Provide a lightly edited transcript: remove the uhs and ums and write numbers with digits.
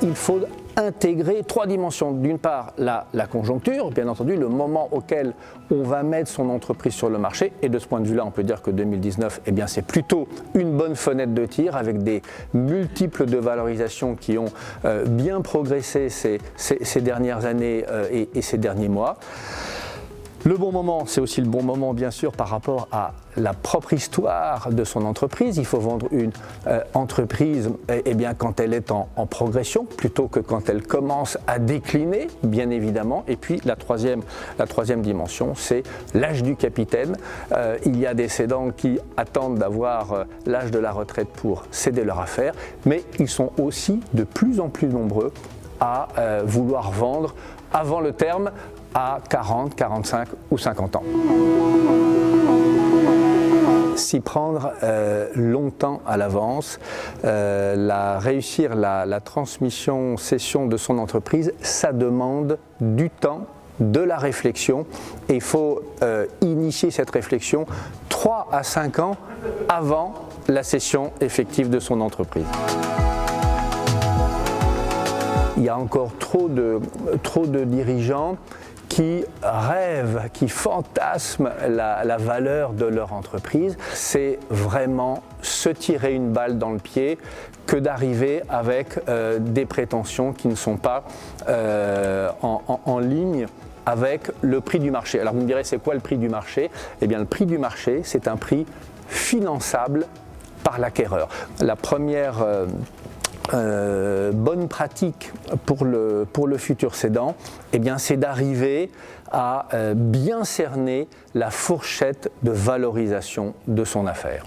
il faut intégrer trois dimensions. D'une part, la conjoncture, bien entendu, le moment auquel on va mettre son entreprise sur le marché. Et de ce point de vue-là, on peut dire que 2019, eh bien, c'est plutôt une bonne fenêtre de tir avec des multiples de valorisation qui ont bien progressé ces dernières années et ces derniers mois. Le bon moment, c'est aussi le bon moment, bien sûr, par rapport à la propre histoire de son entreprise. Il faut vendre une entreprise eh bien, quand elle est en progression, plutôt que quand elle commence à décliner, bien évidemment. Et puis, la troisième dimension, c'est l'âge du capitaine. Il y a des cédants qui attendent d'avoir l'âge de la retraite pour céder leur affaire, mais ils sont aussi de plus en plus nombreux à vouloir vendre avant le terme à 40, 45 ou 50 ans. S'y prendre longtemps à l'avance, réussir la transmission, cession de son entreprise, ça demande du temps, de la réflexion, et il faut initier cette réflexion 3 à 5 ans avant la cession effective de son entreprise. Il y a encore trop de dirigeants qui rêvent, qui fantasment la valeur de leur entreprise. C'est vraiment se tirer une balle dans le pied que d'arriver avec des prétentions qui ne sont pas en ligne avec le prix du marché. Alors vous me direz, c'est quoi le prix du marché? Eh bien, le prix du marché, c'est un prix finançable par l'acquéreur. La première bonne pratique pour le futur cédant, eh bien, c'est d'arriver à bien cerner la fourchette de valorisation de son affaire.